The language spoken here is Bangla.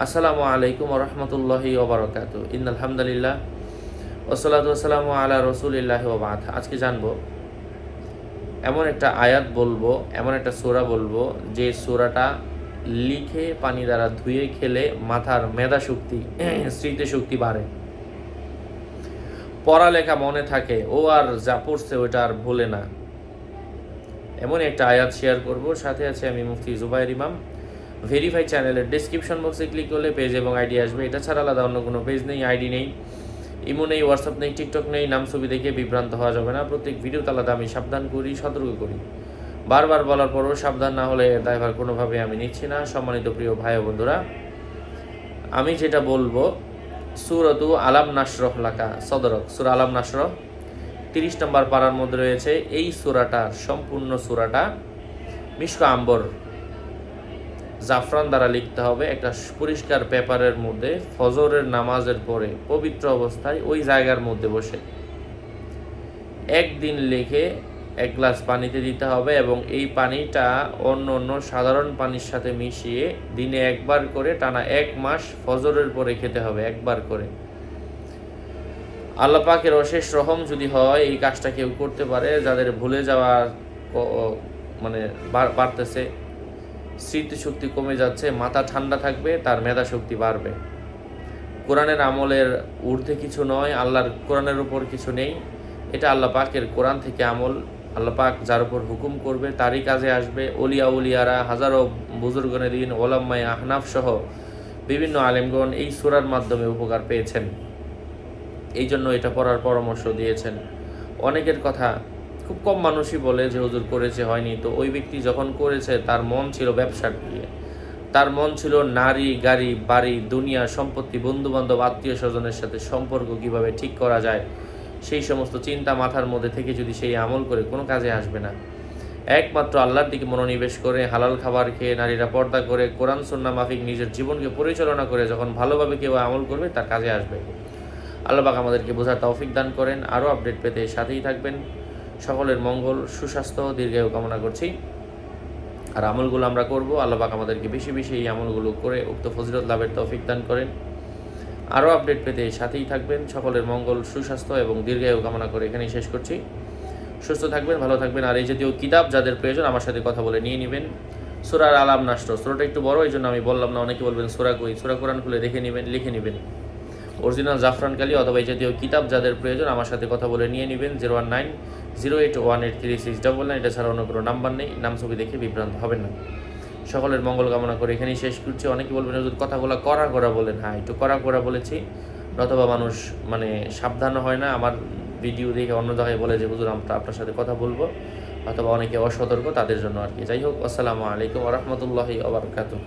আসসালামু আলাইকুম ওয়া রাহমাতুল্লাহি ওয়া বারাকাতুহু। ইন্নাল হামদুলিল্লাহ ওয়াসসালাতু ওয়াসসালামু আলা রাসূলিল্লাহি ওয়া বা'দ। আজকে জানবো এমন একটা আয়াত বলবো, এমন একটা সূরা বলবো যে সূরাটা লিখে পানি দ্বারা ধুয়ে খেলে মাথার মেধা শক্তি স্মৃতি শক্তি বাড়ে, পড়ালেখা মনে থাকে, ও আর যা পড়ছে ওটা আর ভুলে না। এমন একটা আয়াত শেয়ার করব। সাথে আছে আমি মুফতি জুবাইর ইমাম। ভেরিফাই চ্যানেলের ডেসক্রিপশন বক্সে ক্লিক করলে পেজ এবং আইডি আসবে। এটা ছাড়া আলাদা অন্য কোনো পেজ নেই, আইডি নেই, ইমো নেই, হোয়াটসঅ্যাপ নেই, টিকটক নেই। নাম ছবি দেখে বিভ্রান্ত হওয়া যাবে না। প্রত্যেক ভিডিওতে আলাদা আমি সাবধান করি, সতর্ক করি। বারবার বলার পরও সাবধান না হলে দায়ভার কোনোভাবে আমি নিচ্ছি না। সম্মানিত প্রিয় ভাই ও বন্ধুরা, আমি যেটা বলবো, সূরাতু আলাম নাশরহ লাকা সদরক, সূরা আলাম নাশরহ 30 নম্বর পারার মধ্যে রয়েছে। এই সূরাটার সম্পূর্ণ সূরাটা মিশক আম্বর জাফরান দ্বারা লিখতে হবে একটা পরিষ্কার পেপারের মধ্যে, ফজরের নামাজের পরে পবিত্র অবস্থায় ওই জায়গার মধ্যে বসে একদিন লিখে 1 গ্লাস পানিতে দিতে হবে এবং এই পানিটা অন্য অন্য সাধারণ পানির সাথে মিশিয়ে দিনে একবার করে টানা 1 মাস ফজরের পরে খেতে হবে, একবার করে। আল্লাহ পাকের অশেষ রহম যদি হয় এই কাজটা কেউ করতে পারে, যাদের ভুলে যাওয়া মানে বাড়তেছে, স্মৃতিশক্তি কমে যাচ্ছে, মাথা ঠান্ডা থাকবে, তার মেধা শক্তি বাড়বে। কোরআনের আমলের ঊর্ধ্বে কিছু নয়, আল্লাহর কোরআনের উপর কিছু নেই। এটা আল্লাহ পাকের কোরআন থেকে আমল। আল্লাহ পাক যার উপর হুকুম করবে তারই কাজে আসবে। অলিয়া উলিয়ারা, হাজারো বুজুর্গনে দিন, ওলামায়ে আহনাফ সহ বিভিন্ন আলেমগণ এই সূরার মাধ্যমে উপকার পেয়েছেন। এই জন্য এটা পড়ার পরামর্শ দিয়েছেন। অনেকের কথা খুব কম মানুষই বলে যে হুজুর করেছে, হয়নি। তো ওই ব্যক্তি যখন করেছে তার মন ছিল ব্যবসার দিকে, তার মন ছিল নারী, গাড়ি, বাড়ি, দুনিয়া, সম্পত্তি, বন্ধুবান্ধব, আত্মীয় স্বজনের সাথে সম্পর্ক কিভাবে ঠিক করা যায়, সেই সমস্ত চিন্তা মাথার মধ্যে থেকে যদি সেই আমল করে কোনো কাজে আসবে না। একমাত্র আল্লাহর দিকে মনোনিবেশ করে, হালাল খাবার খেয়ে, নারীরা পর্দা করে, কোরআন সুন্নাহ মাফিক নিজের জীবনকে পরিচালনা করে যখন ভালোভাবে কেউ আমল করবে তার কাজে আসবে। আল্লাহ পাক আমাদেরকে বোঝার তৌফিক দান করেন। আরও আপডেট পেতে সাথেই থাকবেন। সকলের মঙ্গল, সুস্বাস্থ্য, দীর্ঘায়ু কামনা করছি। আর আমলগুলো আমরা করব, আল্লাহ পাক আমাদেরকে বেশি বেশি এই আমলগুলো করে উক্ত ফজিলত লাভের তৌফিক দান করেন। আরও আপডেট পেতে সাথেই থাকবেন। সকলের মঙ্গল, সুস্বাস্থ্য এবং দীর্ঘায়ু কামনা করে এখানেই শেষ করছি। সুস্থ থাকবেন, ভালো থাকবেন। আর এই জাতীয় কিতাব যাদের প্রয়োজন আমার সাথে কথা বলে নিয়ে নেবেন। সূরা আলাম নাশরহ, সূরাটা একটু বড়, এই জন্য আমি বললাম না। অনেকে বলবেন সূরা কই, সূরা কোরআন খুলে দেখে নেবেন, লিখে নেবেন। অরিজিনাল জাফরান কালি অথবা এই জাতীয় কিতাব যাদের প্রয়োজন আমার সাথে কথা বলে নিয়ে নেবেন। 019-0818369। এটা ছাড়া অন্য কোনো নাম্বার নেই। নাম ছবি দেখে বিভ্রান্ত হবেন না। সকলের মঙ্গল কামনা করে এখানেই শেষ করছি। অনেকে বলবেন হুজুর কথাগুলো কড়া করা বলেন। হ্যাঁ, একটু কড়া করা বলেছি, নতবা মানুষ সাবধান হয় না। আমার ভিডিও দেখে অন্য জায়গায় বলে যে হুজুর আমরা আপনার সাথে কথা বলবো, অথবা অনেকে অসতর্ক, তাদের জন্য আর কি। যাই হোক, আসসালামু আলাইকুম ওয়া রাহমাতুল্লাহি ওয়া বারাকাতুহু।